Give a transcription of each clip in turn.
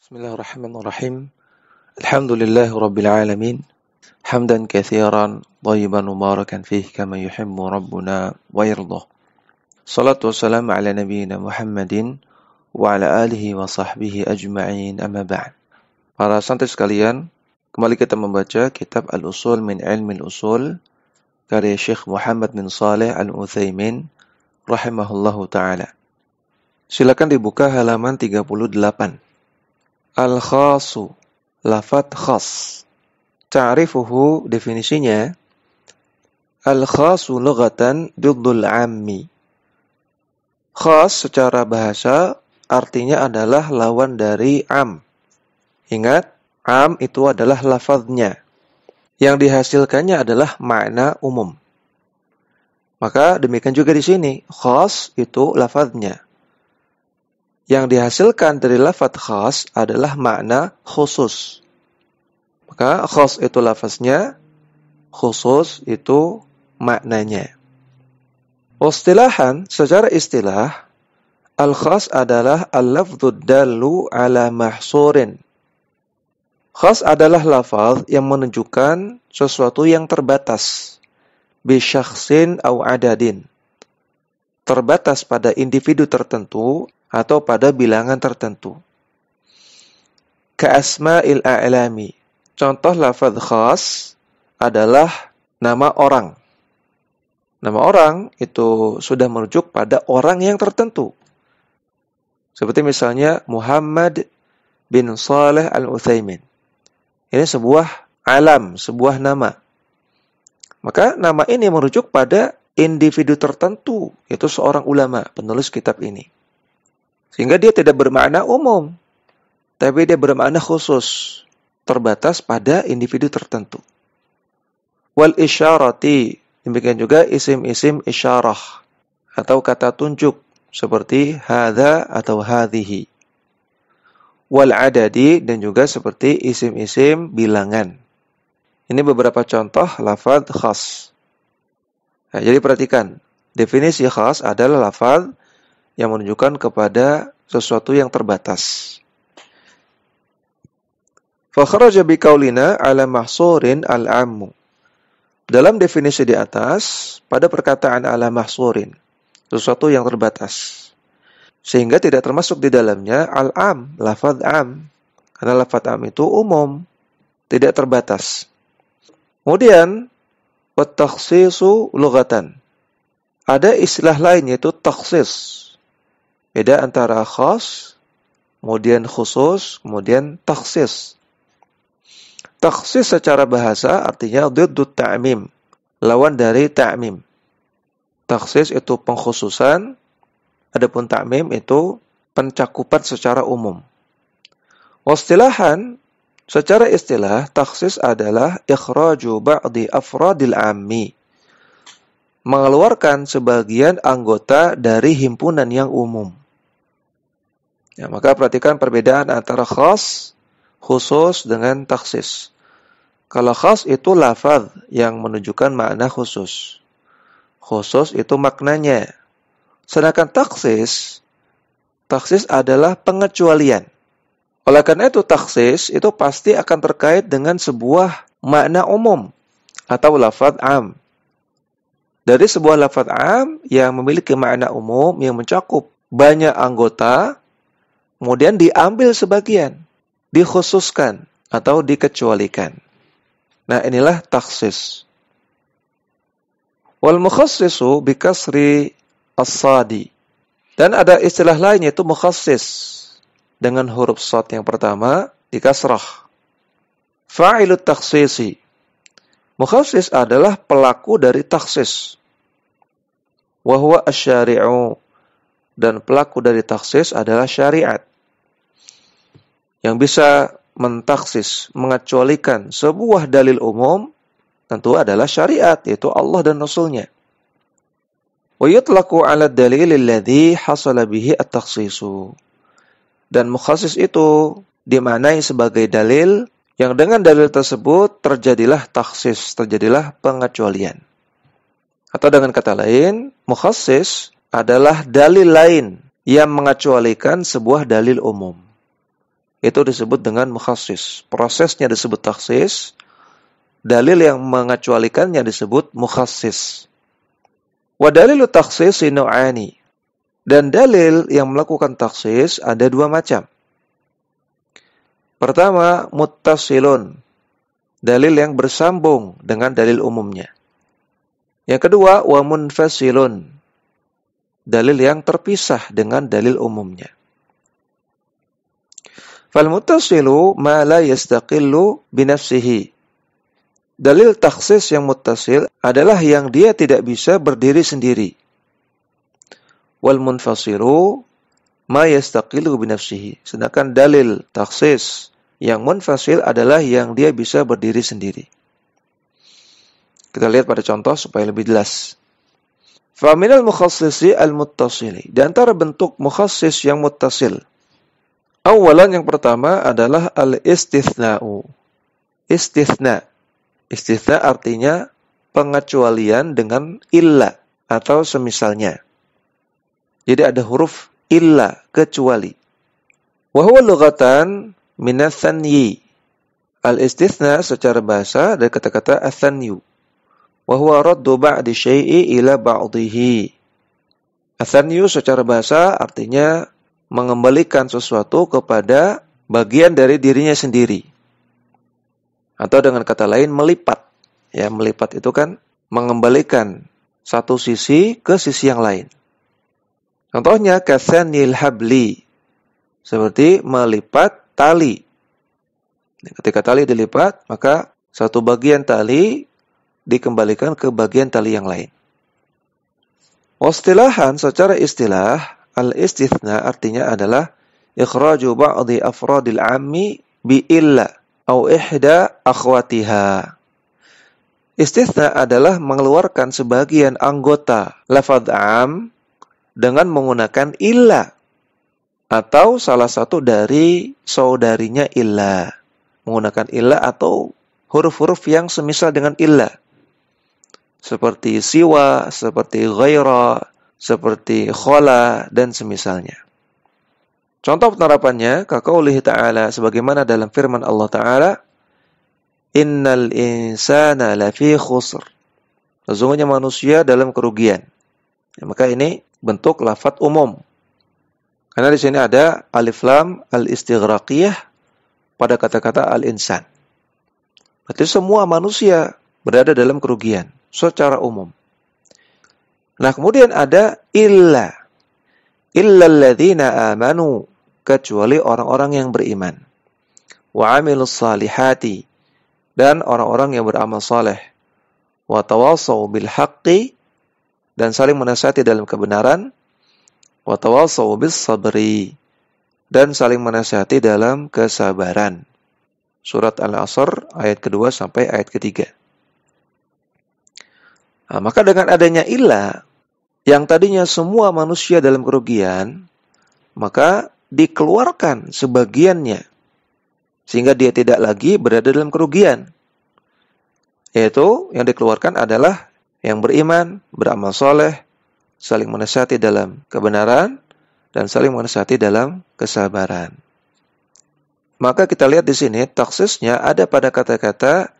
Bismillahirrahmanirrahim. Alhamdulillahi rabbil alamin. Hamdan katsiran thayyiban mubarakan fihi kama yuhibbu rabbuna wa yardah. Salatu wassalamu ala nabiyyina Muhammadin wa ala alihi wa sahbihi ajma'in, amma ba'd. Para santri sekalian, kembali kita membaca kitab Al-Usul min Ilmi Al-Usul karya Syekh Muhammad bin Shalih Al-Utsaimin rahimahullahu taala. Silakan dibuka halaman 38. Al-khasu, lafadz khas. Ta'rifuhu, definisinya. Al-khasu lughatan diddul ammi. Khas secara bahasa artinya adalah lawan dari am. Ingat, am itu adalah lafadznya. Yang dihasilkannya adalah makna umum. Maka demikian juga di sini, khas itu lafadznya. Yang dihasilkan dari lafadz khas adalah makna khusus. Maka khas itu lafaznya, khusus itu maknanya. Istilahan, secara istilah, al-khas adalah al-lafdzud dallu ala mahsurin. Khas adalah lafaz yang menunjukkan sesuatu yang terbatas. Bisyakhsin aw adadin. Terbatas pada individu tertentu atau pada bilangan tertentu. Ka'asma'il a'lami. Contoh lafadz khas adalah nama orang. Nama orang itu sudah merujuk pada orang yang tertentu. Seperti misalnya Muhammad bin Shalih Al-Utsaimin. Ini sebuah alam, sebuah nama. Maka nama ini merujuk pada individu tertentu, yaitu seorang ulama, penulis kitab ini. Sehingga dia tidak bermakna umum, tapi dia bermakna khusus, terbatas pada individu tertentu. Wal isyarati, demikian juga isim-isim isyarah, atau kata tunjuk, seperti hadza atau hadhihi. Wal adadi, dan juga seperti isim-isim bilangan. Ini beberapa contoh lafadz khas. Nah, jadi perhatikan, definisi khas adalah lafadz yang menunjukkan kepada sesuatu yang terbatas. Fakharaja biqaulina ala mahsurin al-ammu. Dalam definisi di atas, pada perkataan ala mahsurin, sesuatu yang terbatas. Sehingga tidak termasuk di dalamnya al-am, lafadz am. Karena lafadz am itu umum, tidak terbatas. Kemudian, wat-takhsisu lughatan. Ada istilah lain yaitu takhsis. Beda antara khas, kemudian khusus, kemudian takhsis. Takhsis secara bahasa artinya diddut ta'mim, lawan dari ta'mim. Takhsis itu pengkhususan, adapun ta'mim itu pencakupan secara umum. Wastilahan, secara istilah, takhsis adalah ikhraju ba'di afradil ammi. Mengeluarkan sebagian anggota dari himpunan yang umum. Ya, maka perhatikan perbedaan antara khas, khusus dengan takhsis. Kalau khas itu lafaz yang menunjukkan makna khusus. Khusus itu maknanya. Sedangkan takhsis adalah pengecualian. Oleh karena itu takhsis itu pasti akan terkait dengan sebuah makna umum atau lafaz am. Dari sebuah lafaz am yang memiliki makna umum yang mencakup banyak anggota, kemudian diambil sebagian, dikhususkan atau dikecualikan. Nah, inilah takhsis. Wal mukhassisu bikasri as-sadi. Dan ada istilah lain yaitu mukhassis dengan huruf shad yang pertama dikasrah. Fa'ilut takhsisi. Mukhassis adalah pelaku dari takhsis. Wa huwa asy-syari'u. Dan pelaku dari takhsis adalah syariat. Yang bisa mentaksis, mengecualikan sebuah dalil umum, tentu adalah syariat, yaitu Allah dan Rasul-Nya. Wa yutlaqu 'ala ad-dalil alladhi hasala bihi at-takhsisu. Dan mukhassis itu dimaknai sebagai dalil yang dengan dalil tersebut terjadilah takhsis, terjadilah pengecualian. Atau dengan kata lain, mukhassis adalah dalil lain yang mengecualikan sebuah dalil umum. itu disebut dengan mukhassis. Prosesnya disebut takhsis, dalil yang mengecualikannya disebut mukhassis. Wa dalilu takhsisi nau'ani. Dan dalil yang melakukan takhsis ada dua macam. Pertama, muttasilun. Dalil yang bersambung dengan dalil umumnya. Yang kedua, wa munfasilun. Dalil yang terpisah dengan dalil umumnya. Fal muttasilu ma la yastaqillu binafsihi. Dalil takhsis yang muttasil adalah yang dia tidak bisa berdiri sendiri. Wal munfasilu ma yastaqilu binafsihi. Sedangkan dalil takhsis yang munfasil adalah yang dia bisa berdiri sendiri. Kita lihat pada contoh supaya lebih jelas. Fa minal mukhassisi al-muttasili. Di antara bentuk mukhassis yang muttasil. Awalan yang pertama adalah al-istithna'u. Istithna. Istithna artinya pengecualian dengan illa atau semisalnya. Jadi ada huruf illa, kecuali. Wa huwa lughatan min ats-tsanyi. Al-istithna secara bahasa dari kata-kata ats-tsanyu. Wa huwa raddu ba'di syai'i ila ba'dihi. Ats-tsanyu secara bahasa artinya mengembalikan sesuatu kepada bagian dari dirinya sendiri. Atau dengan kata lain melipat. Ya, melipat itu kan mengembalikan satu sisi ke sisi yang lain. Contohnya katsanil habli. Seperti melipat tali. Ketika tali dilipat, maka satu bagian tali dikembalikan ke bagian tali yang lain. Wastilahan secara istilah, al-istithna artinya adalah ikhraju ba'di afradil ammi bi illa au ihda akhwatiha. Istithna adalah mengeluarkan sebagian anggota lafadz am dengan menggunakan illa atau salah satu dari saudarinya illa. Menggunakan illa atau huruf-huruf yang semisal dengan illa. Seperti siwa, seperti ghaira, seperti khola, dan semisalnya. Contoh penerapannya, kaqaulihi ta'ala, sebagaimana dalam firman Allah Ta'ala, Innal insana lafi khusr. Sesungguhnya manusia dalam kerugian. Ya, maka ini bentuk lafadz umum. Karena di sini ada alif lam al-istighraqiyah pada kata-kata al-insan. Berarti semua manusia berada dalam kerugian secara umum. Nah, kemudian ada illa. Illalladzina amanu, kecuali orang-orang yang beriman. Wa amilus salihati, dan orang-orang yang beramal saleh. Wa tawassaw bil haqqi, dan saling menasihati dalam kebenaran. Wa tawassaw bis sabri, dan saling menasihati dalam kesabaran. Surat Al-Asr ayat kedua sampai ayat ketiga. Nah, maka dengan adanya illa, yang tadinya semua manusia dalam kerugian, maka dikeluarkan sebagiannya, sehingga dia tidak lagi berada dalam kerugian. Yaitu yang dikeluarkan adalah yang beriman, beramal soleh, saling menasihati dalam kebenaran, dan saling menasihati dalam kesabaran. Maka kita lihat di sini, taksisnya ada pada kata-kata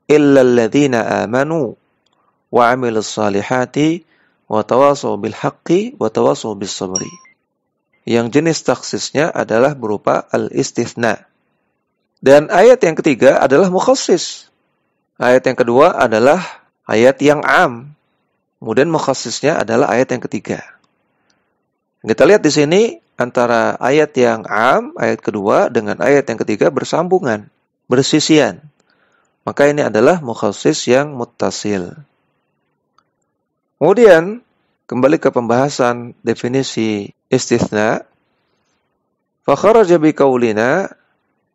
illalladzina amanu wa amilus salihati wa tawasaw bil haqqi wa tawasaw bis sabri. Yang jenis taksisnya adalah berupa al-istithna. Dan ayat yang ketiga adalah mukhassis. Ayat yang kedua adalah ayat yang am. Kemudian mukhassisnya adalah ayat yang ketiga. Kita lihat di sini antara ayat yang am, ayat kedua dengan ayat yang ketiga bersambungan, bersisian. Maka ini adalah mukhassis yang muttasil. Kemudian kembali ke pembahasan definisi istithna. Fa kharaja bi qaulina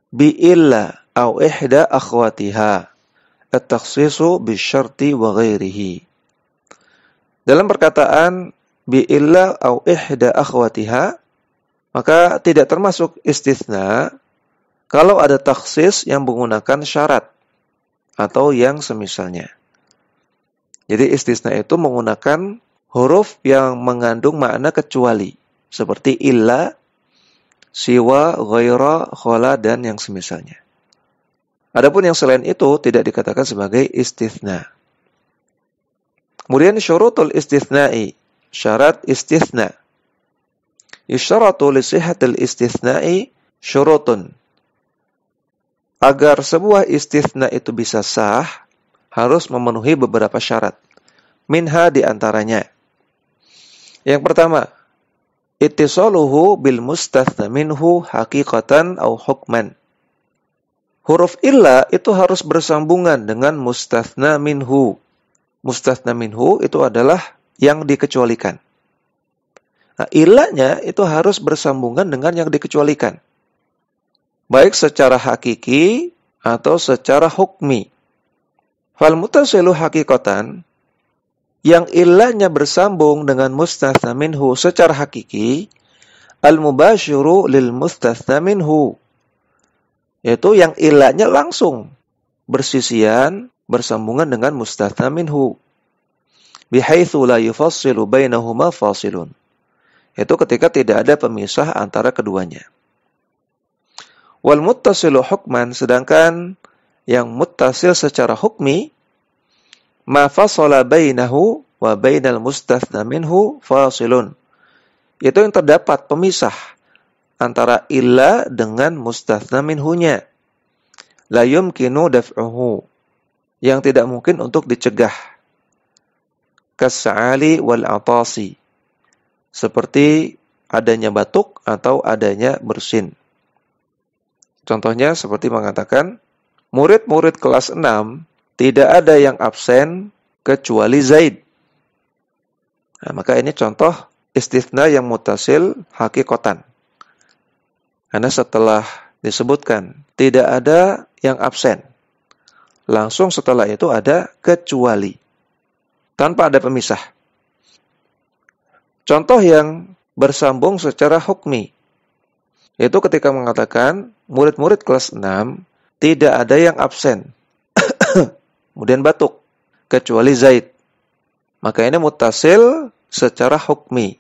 bi illa au ihda akhwatiha at-takhsisu bisyarti wa ghairihi. Dalam perkataan bi illa au ihda akhwatiha, maka tidak termasuk istitsna kalau ada takhsis yang menggunakan syarat atau yang semisalnya. Jadi istitsna itu menggunakan huruf yang mengandung makna kecuali, seperti illa, siwa, ghaira, khala, dan yang semisalnya. Adapun yang selain itu tidak dikatakan sebagai istitsna. Kemudian syurutul istitsna'i, syarat istitsna. Yusyaratu li sihhatil istitsna'i syurutun. Agar sebuah istitsna itu bisa sah, harus memenuhi beberapa syarat. Minha di antaranya. Yang pertama, ittisaluhu bil mustatsna minhu haqiqatan au hukman. Huruf illa itu harus bersambungan dengan mustatsna minhu. Mustatsna minhu itu adalah yang dikecualikan. Nah, illanya itu harus bersambungan dengan yang dikecualikan. Baik secara hakiki atau secara hukmi. Fal muttasilu haqiqatan, yang illanya bersambung dengan mustatsna minhu secara hakiki, al mubasyiru lil mustatsna minhu. Yaitu yang ilahnya langsung bersisian, bersambungan dengan mustatsna minhu. Bihaitsu la yufassilu bainahuma fasilun. Itu ketika tidak ada pemisah antara keduanya. Wal muttasilu hukman, sedangkan yang muttasil secara hukmi, ma fasala bainahu wa bainal mustatsna minhu fasilun. Itu yang terdapat pemisah antara illa dengan mustatsna minhunya. La yumkinu daf'uhu, yang tidak mungkin untuk dicegah. Kas'ali wal atasi, seperti adanya batuk atau adanya bersin. Contohnya seperti mengatakan, murid-murid kelas 6 tidak ada yang absen kecuali Zaid. Nah, maka ini contoh istitsna yang muttasil haqiqatan. Karena setelah disebutkan tidak ada yang absen, langsung setelah itu ada kecuali, tanpa ada pemisah. Contoh yang bersambung secara hukmi, yaitu ketika mengatakan murid-murid kelas 6 tidak ada yang absen, kemudian batuk, kecuali Zaid. Maka ini muttasil secara hukmi.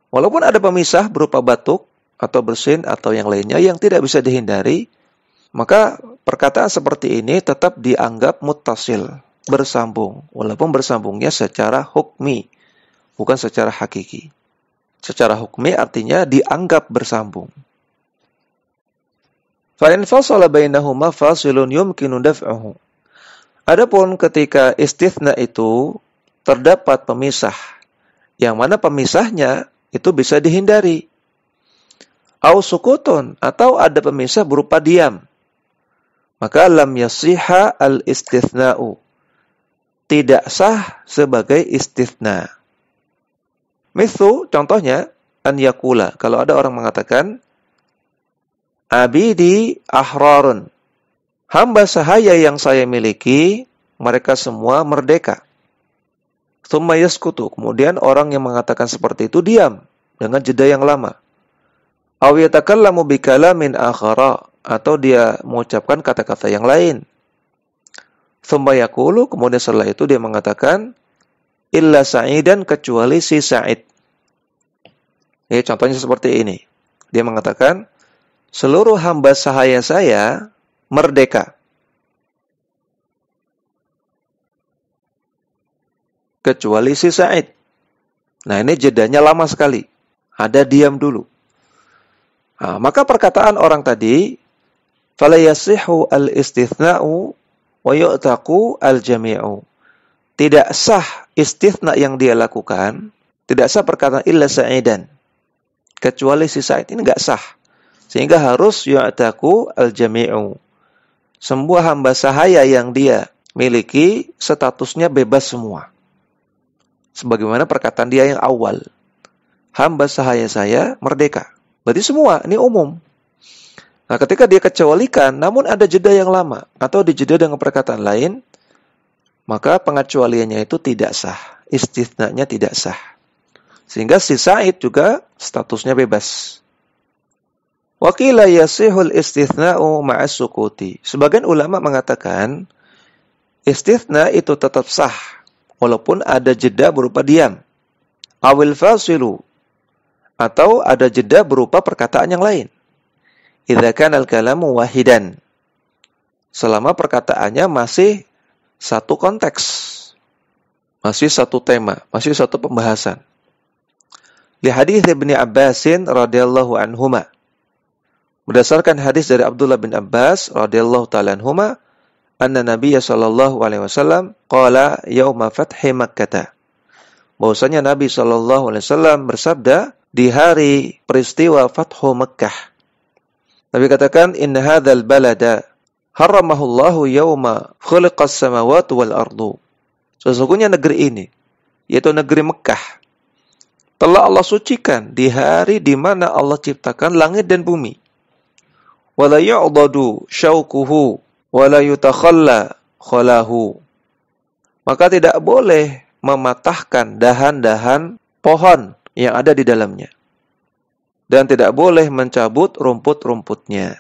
Walaupun ada pemisah berupa batuk, atau bersin, atau yang lainnya yang tidak bisa dihindari, maka perkataan seperti ini tetap dianggap muttasil, bersambung, walaupun bersambungnya secara hukmi, bukan secara hakiki. Secara hukmi artinya dianggap bersambung. Fa in fasala bainahuma fasilun yumkinu daf'uhu. Adapun ketika istitsna itu terdapat pemisah, yang mana pemisahnya itu bisa dihindari, au sukutun, atau ada pemisah berupa diam, maka lam yasiha al istithna'u, tidak sah sebagai istitsna. Mithlu, contohnya, an yakula, kalau ada orang mengatakan, abidi ahrarun, hamba sahaya yang saya miliki, mereka semua merdeka. Tsumma yaskutu, kemudian orang yang mengatakan seperti itu diam dengan jeda yang lama. Aw yatakallamu bikalamin akhara, atau dia mengucapkan kata-kata yang lain. Tsumma yaqulu, kemudian setelah itu dia mengatakan illa sa'idan, kecuali si Sa'id. Ya, contohnya seperti ini. Dia mengatakan seluruh hamba sahaya saya merdeka, kecuali si Sa'id. Nah, ini jedanya lama sekali. Ada diam dulu. Nah, maka perkataan orang tadi, fala yasihu al-istithna'u wa yu'taqu al-jami'u. Tidak sah istitsna yang dia lakukan, tidak sah perkataan illa sa'idan, kecuali si Sa'id, ini enggak sah. Sehingga harus yu'taqu al-jami'u. Semua hamba sahaya yang dia miliki statusnya bebas semua. Sebagaimana perkataan dia yang awal, hamba sahaya saya merdeka. Berarti semua, ini umum. Nah, ketika dia kecualikan, namun ada jeda yang lama, atau dijeda dengan perkataan lain, maka pengecualiannya itu tidak sah. Istithnanya tidak sah. Sehingga si Sa'id juga statusnya bebas. Wa qila yasihul istithna'u ma'as sukuti. Sebagian ulama mengatakan, istitsna itu tetap sah, walaupun ada jeda berupa diam. Awil fasilu, atau ada jeda berupa perkataan yang lain. idza kana al-kalamu wahidan. Selama perkataannya masih satu konteks, masih satu tema, masih satu pembahasan. Li hadits Ibnu Abbasin radhiyallahu anhuma. Berdasarkan hadis dari Abdullah bin Abbas radhiyallahu ta'ala anhuma, anna Nabiy sallallahu alaihi wasallam qala yauma fathi Makkah. Bahwasanya Nabi sallallahu alaihi wasallam bersabda di hari peristiwa Fathu Makkah. Nabi katakan, inna hadzal balada haramahullahu yauma khuliqas samawati wal ardu. Sesungguhnya negeri ini, yaitu negeri Mekah, telah Allah sucikan di hari di mana Allah ciptakan langit dan bumi. Wala yu'dadu syauquhu wala yutakhalla khalahu. Maka tidak boleh mematahkan dahan-dahan pohon yang ada di dalamnya. Dan tidak boleh mencabut rumput-rumputnya.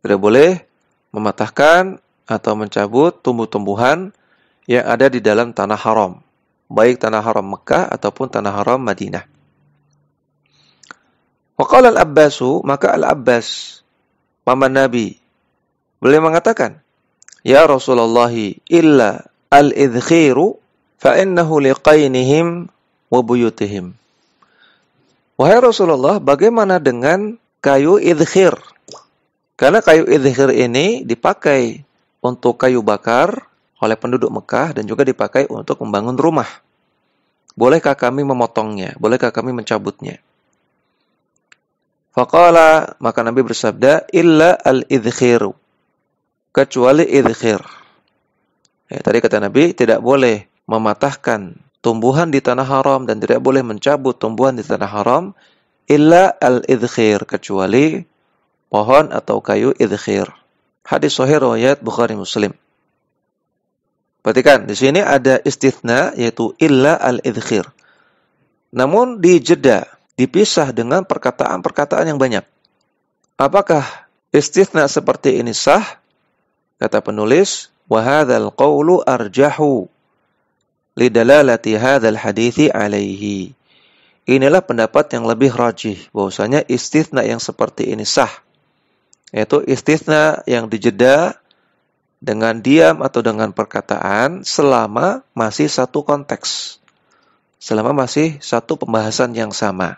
Tidak boleh mematahkan atau mencabut tumbuh-tumbuhan yang ada di dalam tanah haram. Baik tanah haram Mekah ataupun tanah haram Madinah. Waqala al-Abbasu, maka Al-Abbas, paman Nabi, beliau mengatakan, ya Rasulullah, illa al-idkhiru fa'innahu liqainihim wa buyutihim. Wahai Rasulullah, bagaimana dengan kayu idkhir? Karena kayu idkhir ini dipakai untuk kayu bakar oleh penduduk Mekah dan juga dipakai untuk membangun rumah. Bolehkah kami memotongnya? Bolehkah kami mencabutnya? Faqala, maka Nabi bersabda, illa al-idkhiru, kecuali idkhir. Ya, tadi kata Nabi, tidak boleh mematahkan tumbuhan di tanah haram dan tidak boleh mencabut tumbuhan di tanah haram, illa al-idkhir, kecuali pohon atau kayu idkhir. Hadis sahih riwayat Bukhari Muslim. Perhatikan, di sini ada istitsna, yaitu illa al-idkhir. Namun dijeda, dipisah dengan perkataan-perkataan yang banyak. Apakah istitsna seperti ini sah? Kata penulis, wa hadzal qawlu arjahu lidalalati hadzal hadithi alaihi. Inilah pendapat yang lebih rajih, bahwasanya istitsna yang seperti ini sah. Yaitu istitsna yang dijeda dengan diam atau dengan perkataan selama masih satu konteks. Selama masih satu pembahasan yang sama.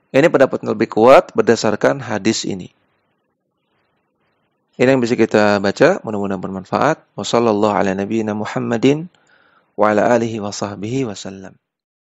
Ini pendapat yang lebih kuat berdasarkan hadis ini. Ini yang bisa kita baca, mudah-mudahan bermanfaat. Wassallallahu ala nabiyyina Muhammadin wa ala alihi wa sahbihi wasallam.